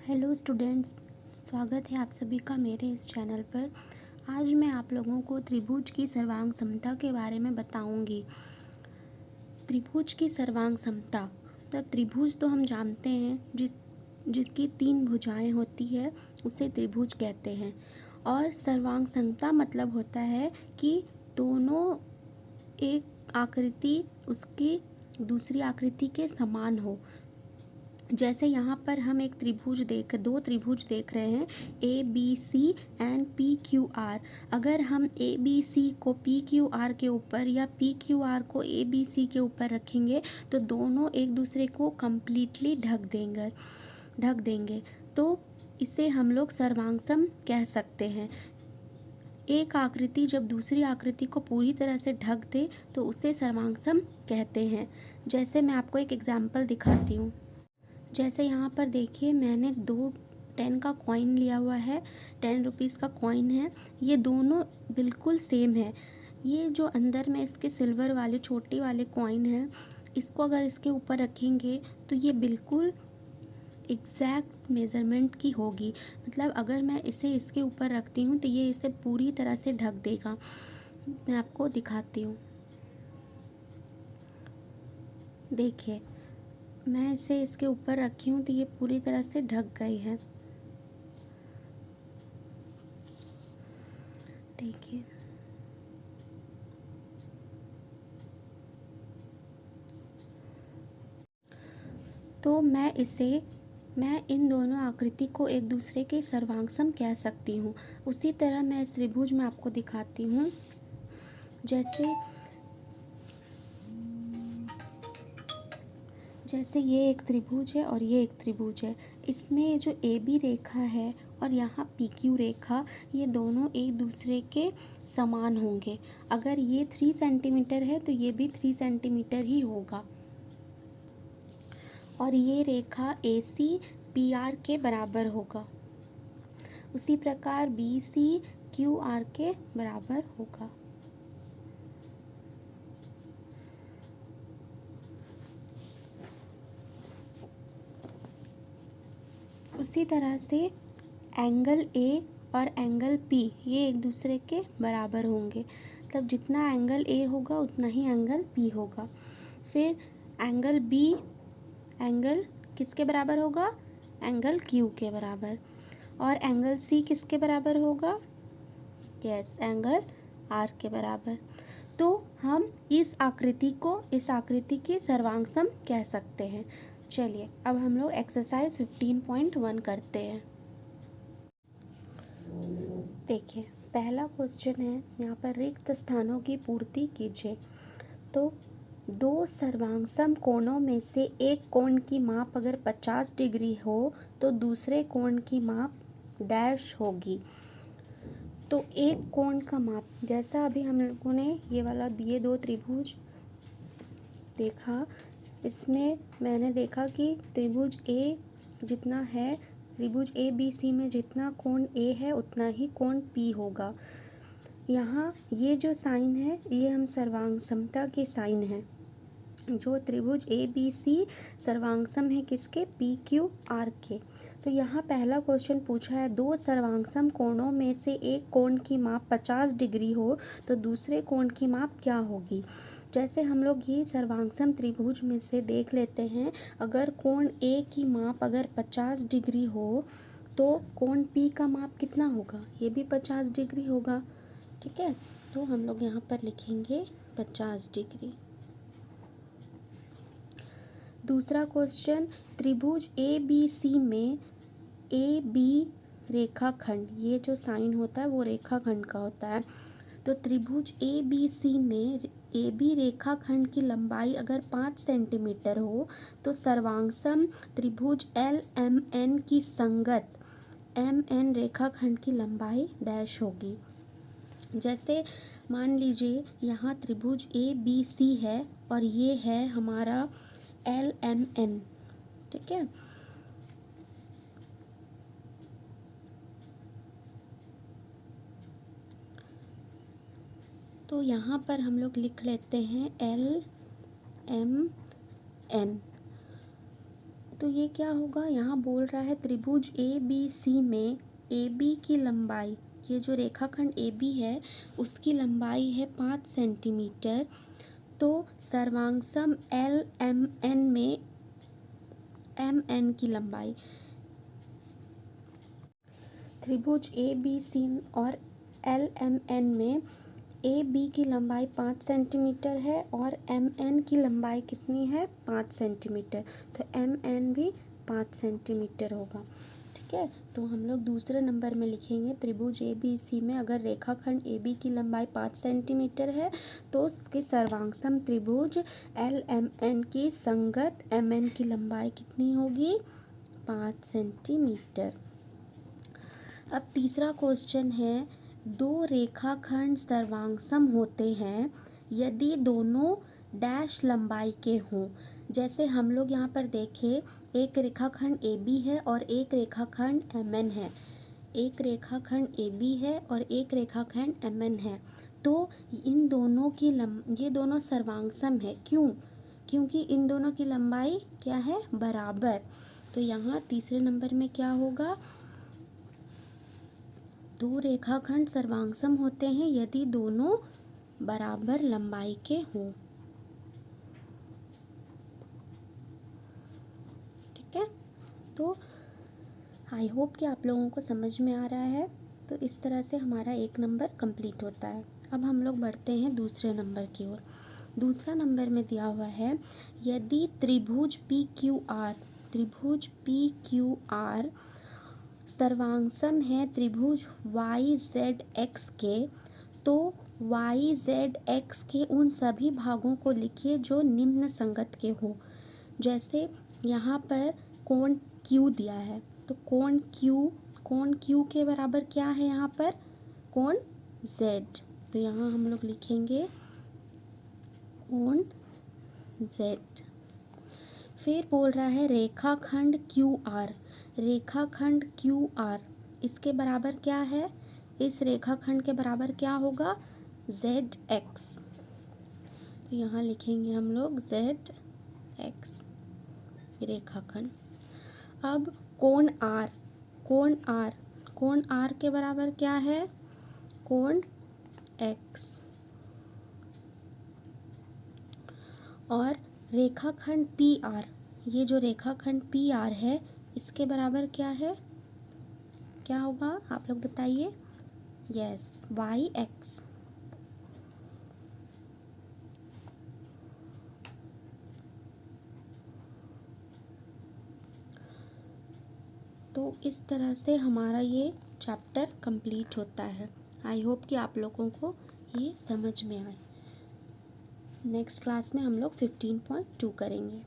Hello students, स्वागत है आप सभी का मेरे इस चैनल पर। आज मैं आप लोगों को त्रिभुज की सर्वांग समता के बारे में बताऊंगी। त्रिभुज की सर्वांग समता मतलब त्रिभुज तो हम जानते हैं जिसकी 3 भुजाएं होती है उसे त्रिभुज कहते हैं। और सर्वांग समता मतलब होता है कि दोनों एक आकृति उसकी दूसरी आकृति के समान हो। जैसे यहाँ पर हम दो त्रिभुज देख रहे हैं, A B C and P Q R. अगर हम ए बी सी को पी क्यू आर के ऊपर या पी क्यू आर को ए बी सी के ऊपर रखेंगे तो दोनों एक दूसरे को कम्प्लीटली ढक देंगे। तो इसे हम लोग सर्वांगसम कह सकते हैं। एक आकृति जब दूसरी आकृति को पूरी तरह से ढक दे तो उसे सर्वांगसम कहते हैं। जैसे मैं आपको एक एग्जाम्पल दिखाती हूँ। जैसे यहाँ पर देखिए, मैंने 10 का कॉइन लिया हुआ है, 10 रुपीज़ का कॉइन है। ये दोनों बिल्कुल सेम है। ये जो अंदर में इसके सिल्वर वाले छोटे वाले कॉइन हैं, इसको अगर इसके ऊपर रखेंगे तो ये बिल्कुल एग्जैक्ट मेज़रमेंट की होगी। मतलब अगर मैं इसे इसके ऊपर रखती हूँ तो ये इसे पूरी तरह से ढक देगा। मैं आपको दिखाती हूँ, देखिए मैं इसे इसके ऊपर रखी हूँ तो ये पूरी तरह से ढक गई है। देखिए, तो मैं इन दोनों आकृति को एक दूसरे के सर्वांगसम कह सकती हूँ। उसी तरह मैं इस त्रिभुज में आपको दिखाती हूँ। जैसे ये एक त्रिभुज है और ये एक त्रिभुज है। इसमें जो ए बी रेखा है और यहाँ पी क्यू रेखा, ये दोनों एक दूसरे के समान होंगे। अगर ये 3 सेंटीमीटर है तो ये भी 3 सेंटीमीटर ही होगा। और ये रेखा ए सी पी आर के बराबर होगा। उसी प्रकार बी सी क्यू आर के बराबर होगा। उसी तरह से एंगल ए और एंगल पी ये एक दूसरे के बराबर होंगे। मतलब जितना एंगल ए होगा उतना ही एंगल पी होगा। फिर एंगल बी, एंगल किसके बराबर होगा? एंगल क्यू के बराबर। और एंगल सी किसके बराबर होगा? यस, एंगल आर के बराबर। तो हम इस आकृति के सर्वांगसम कह सकते हैं। चलिए अब हम लोग एक्सरसाइज 15.1 करते हैं। देखिए, पहला क्वेश्चन है, यहाँ पर रिक्त स्थानों की पूर्ति कीजिए। तो दो सर्वांगसम कोणों में से एक कोण की माप अगर 50 डिग्री हो तो दूसरे कोण की माप डैश होगी। तो एक कोण का माप, जैसा अभी हम लोगों ने ये 2 त्रिभुज देखा, इसमें मैंने देखा कि त्रिभुज ए जितना है, त्रिभुज ए बी सी में जितना कोण ए है उतना ही कोण पी होगा। यहाँ ये जो साइन है ये हम सर्वांगसमता के साइन है। जो त्रिभुज ए बी सी सर्वांगसम है किसके? पी क्यू आर के। तो यहाँ पहला क्वेश्चन पूछा है, दो सर्वांगसम कोणों में से एक कोण की माप 50 डिग्री हो तो दूसरे कोण की माप क्या होगी? जैसे हम लोग ये सर्वांगसम त्रिभुज में से देख लेते हैं, अगर कोण ए की माप अगर 50 डिग्री हो तो कोण पी का माप कितना होगा? ये भी 50 डिग्री होगा। ठीक है, तो हम लोग यहाँ पर लिखेंगे 50 डिग्री। दूसरा क्वेश्चन, त्रिभुज ए बी सी में ए बी रेखाखंड, ये जो साइन होता है वो रेखाखंड का होता है। तो त्रिभुज ए बी सी में ए बी रेखाखंड की लंबाई अगर 5 सेंटीमीटर हो तो सर्वांगसम त्रिभुज एल एम एन की संगत एम एन रेखाखंड की लंबाई डैश होगी। जैसे मान लीजिए यहाँ त्रिभुज ए बी सी है और ये है हमारा एल एम एन। ठीक है, तो यहाँ पर हम लोग लिख लेते हैं एल एम एन। तो ये क्या होगा, यहाँ बोल रहा है त्रिभुज ए बी सी में ए बी की लंबाई, ये जो रेखाखंड ए बी है उसकी लंबाई है 5 सेंटीमीटर। तो सर्वांगसम एल एम एन में एम एन की लंबाई, त्रिभुज ए बी सी और एल एम एन में ए बी की लंबाई 5 सेंटीमीटर है और एम एन की लंबाई कितनी है, 5 सेंटीमीटर। तो एम एन भी 5 सेंटीमीटर होगा। ठीक है, तो हम लोग दूसरे नंबर में लिखेंगे त्रिभुज ए बी सी में अगर रेखाखंड ए बी की लंबाई 5 सेंटीमीटर है तो उसके सर्वांगसम त्रिभुज एल एम एन की संगत एम एन की लंबाई कितनी होगी, 5 सेंटीमीटर। अब तीसरा क्वेश्चन है, दो रेखाखंड सर्वांगसम होते हैं यदि दोनों डैश लंबाई के हों। जैसे हम लोग यहाँ पर देखें, एक रेखाखंड ए बी है और एक रेखाखंड एम एन है, एक रेखाखंड ए बी है और एक रेखाखंड एम एन है। तो इन दोनों की ये दोनों सर्वांगसम है। क्यों? क्योंकि इन दोनों की लंबाई क्या है, बराबर। तो यहाँ तीसरे नंबर में क्या होगा, दो रेखाखंड सर्वांगसम होते हैं यदि दोनों बराबर लंबाई के हों। ठीक है, तो आई होप कि आप लोगों को समझ में आ रहा है। तो इस तरह से हमारा एक नंबर कंप्लीट होता है। अब हम लोग बढ़ते हैं दूसरे नंबर की ओर। दूसरा नंबर में दिया हुआ है, यदि त्रिभुज पी क्यू आर सर्वांगसम है त्रिभुज वाई जेड एक्स के, तो वाई जेड एक्स के उन सभी भागों को लिखिए जो निम्न संगत के हो। जैसे यहाँ पर कोण क्यू दिया है, तो कोण क्यू के बराबर क्या है, यहाँ पर कोण जेड। तो यहाँ हम लोग लिखेंगे कोण जेड। फिर बोल रहा है रेखाखंड क्यू आर इसके बराबर क्या है, इस रेखाखंड के बराबर क्या होगा, जेड एक्स। तो यहाँ लिखेंगे हम लोग जेड एक्स रेखाखंड। अब कोण आर के बराबर क्या है, कोण एक्स। और रेखाखंड पी आर, ये जो रेखाखंड पी आर है इसके बराबर क्या है, क्या होगा आप लोग बताइए, यस वाई एक्स। तो इस तरह से हमारा ये चैप्टर कंप्लीट होता है। आई होप कि आप लोगों को ये समझ में आए। नेक्स्ट क्लास में हम लोग 15.2 करेंगे।